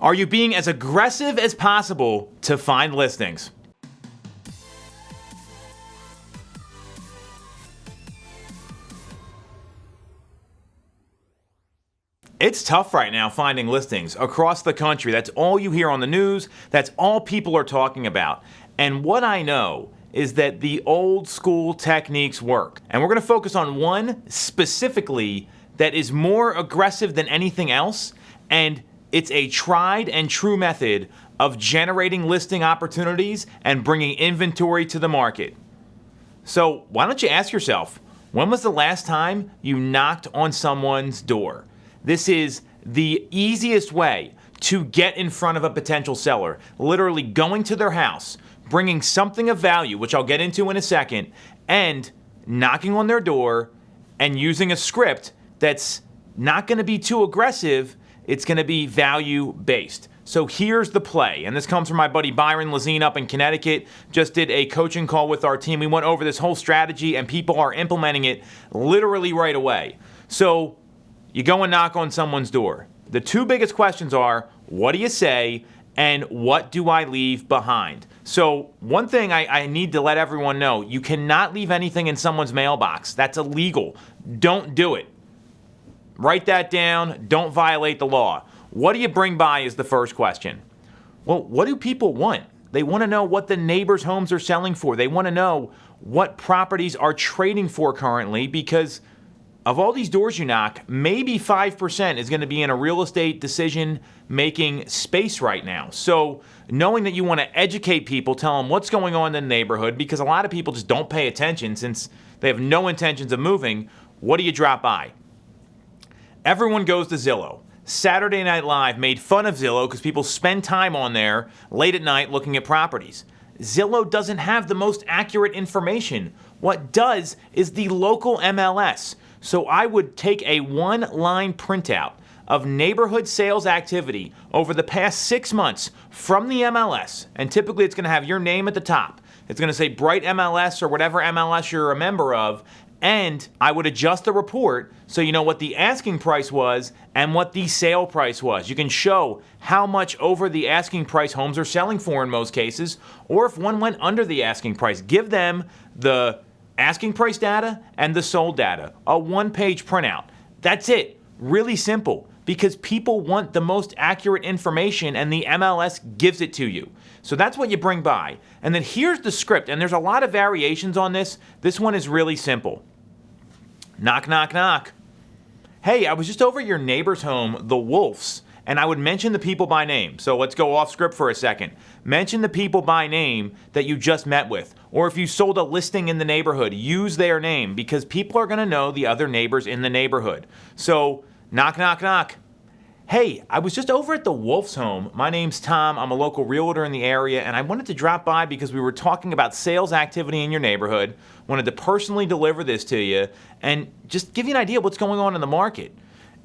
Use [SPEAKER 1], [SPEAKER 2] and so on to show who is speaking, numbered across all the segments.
[SPEAKER 1] Are you being as aggressive as possible to find listings? It's tough right now finding listings across the country. That's all you hear on the news. That's all people are talking about. And what I know is that the old school techniques work. And we're going to focus on one specifically that is more aggressive than anything else. And it's a tried and true method of generating listing opportunities and bringing inventory to the market. So why don't you ask yourself, when was the last time you knocked on someone's door? This is the easiest way to get in front of a potential seller. Literally going to their house, bringing something of value, which I'll get into in a second, and knocking on their door and using a script that's not going to be too aggressive. It's going to be value-based. So here's the play, and this comes from my buddy Byron Lazine up in Connecticut. Just did a coaching call with our team. We went over this whole strategy, and people are implementing it literally right away. So you go and knock on someone's door. The two biggest questions are, what do you say, and what do I leave behind? So one thing I need to let everyone know, you cannot leave anything in someone's mailbox. That's illegal. Don't do it. Write that down. Don't violate the law. What do you bring by is the first question. Well, what do people want? They want to know what the neighbors' homes are selling for. They want to know what properties are trading for currently, because of all these doors you knock, maybe 5% is going to be in a real estate decision-making space right now. So knowing that you want to educate people, tell them what's going on in the neighborhood, because a lot of people just don't pay attention since they have no intentions of moving, what do you drop by? Everyone goes to Zillow. Saturday Night Live made fun of Zillow because people spend time on there late at night looking at properties. Zillow doesn't have the most accurate information. What does is the local MLS. So I would take a one-line printout of neighborhood sales activity over the past 6 months from the MLS, and typically it's going to have your name at the top. It's going to say Bright MLS or whatever MLS you're a member of, and I would adjust the report so you know what the asking price was and what the sale price was. You can show how much over the asking price homes are selling for in most cases, or if one went under the asking price, give them the asking price data and the sold data, a one-page printout. That's it. Really simple, because people want the most accurate information and the MLS gives it to you. So that's what you bring by. And then here's the script, and there's a lot of variations on this. This one is really simple. Knock, knock, knock. Hey, I was just over at your neighbor's home, the Wolves, and I would mention the people by name. So let's go off script for a second. Mention the people by name that you just met with. Or if you sold a listing in the neighborhood, use their name, because people are going to know the other neighbors in the neighborhood. So knock, knock, knock. Hey, I was just over at the Wolf's home. My name's Tom. I'm a local realtor in the area, and I wanted to drop by because we were talking about sales activity in your neighborhood. Wanted to personally deliver this to you and just give you an idea of what's going on in the market.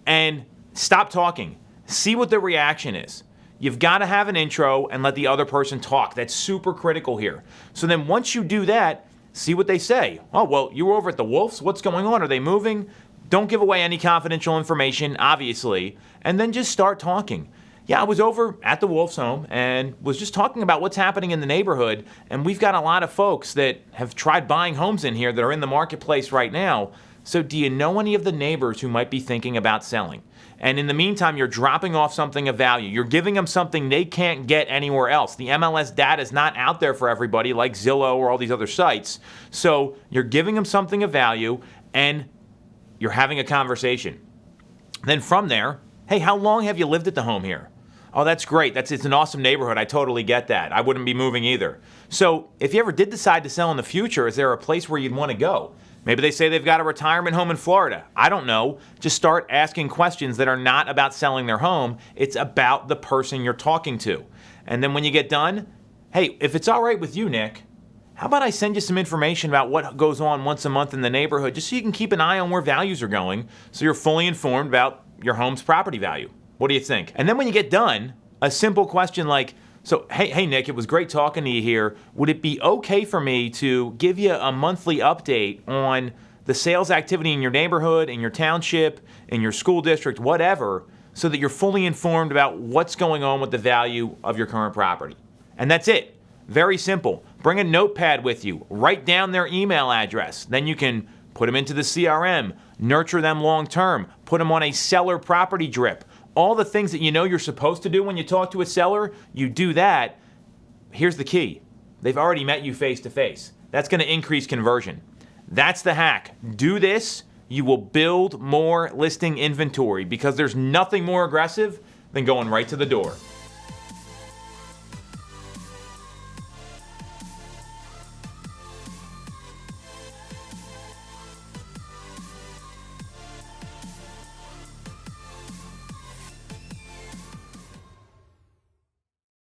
[SPEAKER 1] And stop talking. See what the reaction is. You've got to have an intro and let the other person talk. That's super critical here. So then once you do that, see what they say. Oh, well, you were over at the Wolves. What's going on? Are they moving? Don't give away any confidential information, obviously, and then just start talking. Yeah, I was over at the Wolf's home and was just talking about what's happening in the neighborhood, and we've got a lot of folks that have tried buying homes in here that are in the marketplace right now. So do you know any of the neighbors who might be thinking about selling? And in the meantime, you're dropping off something of value. You're giving them something they can't get anywhere else. The MLS data is not out there for everybody like Zillow or all these other sites. So you're giving them something of value, and you're having a conversation. Then from there, hey, how long have you lived at the home here? Oh, that's great. It's an awesome neighborhood. I totally get that. I wouldn't be moving either. So if you ever did decide to sell in the future, is there a place where you'd want to go? Maybe they say they've got a retirement home in Florida. I don't know. Just start asking questions that are not about selling their home. It's about the person you're talking to. And then when you get done, hey, if it's all right with you, Nick, how about I send you some information about what goes on once a month in the neighborhood, just so you can keep an eye on where values are going, so you're fully informed about your home's property value. What do you think? And then when you get done, a simple question like, so, hey Nick, it was great talking to you here. Would it be okay for me to give you a monthly update on the sales activity in your neighborhood, in your township, in your school district, whatever, so that you're fully informed about what's going on with the value of your current property. And that's it. Very simple. Bring a notepad with you. Write down their email address. Then you can put them into the CRM, nurture them long term, put them on a seller property drip. All the things that you know you're supposed to do when you talk to a seller, you do that. Here's the key. They've already met you face to face. That's going to increase conversion. That's the hack. Do this, you will build more listing inventory because there's nothing more aggressive than going right to the door.